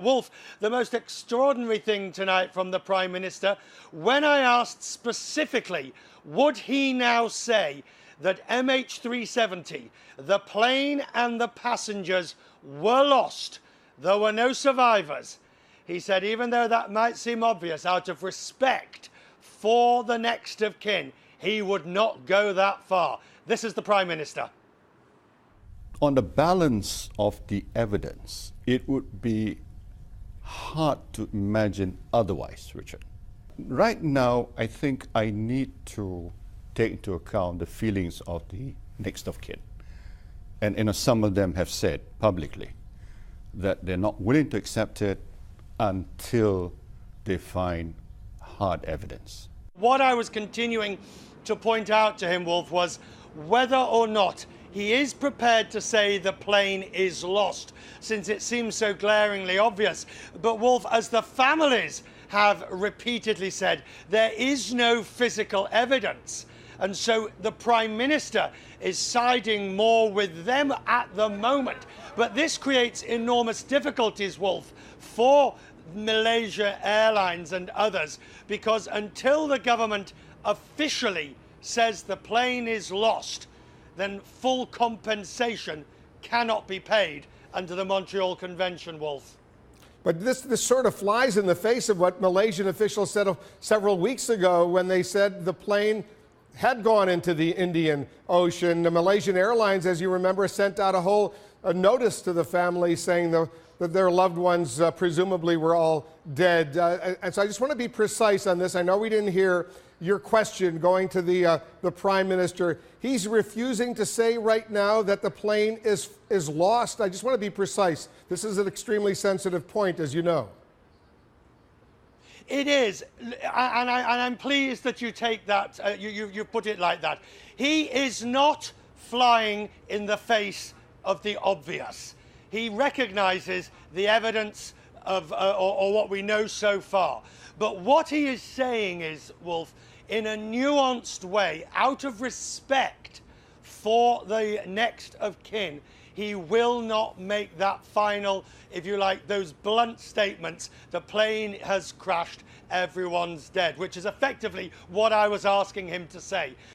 Wolf, the most extraordinary thing tonight from the Prime Minister, when I asked specifically, would he now say that MH370, the plane and the passengers were lost, there were no survivors, he said, even though that might seem obvious, out of respect for the next of kin, he would not go that far. This is the Prime Minister. On the balance of the evidence, it would be hard to imagine otherwise, Richard. Right now, I think I need to take into account the feelings of the next of kin. And some of them have said publicly that they're not willing to accept it until they find hard evidence. What I was continuing to point out to him, Wolf, was whether or not he is prepared to say the plane is lost, since it seems so glaringly obvious. But Wolf, as the families have repeatedly said, there is no physical evidence. And so the Prime Minister is siding more with them at the moment. But this creates enormous difficulties, Wolf, for Malaysian Airlines and others, because until the government officially says the plane is lost, then full compensation cannot be paid under the Montreal Convention, Wolf. But this sort of flies in the face of what Malaysian officials said several weeks ago when they said the plane had gone into the Indian Ocean. The Malaysian Airlines, as you remember, sent out a notice to the family saying that their loved ones presumably were all dead. And so I just want to be precise on this. I know we didn't hear your question going to the Prime Minister. He's refusing to say right now that the plane is lost. I just want to be precise. This is an extremely sensitive point, as you know. It is, and I'm pleased that you take that, you put it like that. He is not flying in the face of the obvious. He recognises the evidence of, or what we know so far. But what he is saying is, Wolf, in a nuanced way, out of respect for the next of kin, he will not make that final, if you like, those blunt statements, the plane has crashed, everyone's dead, which is effectively what I was asking him to say.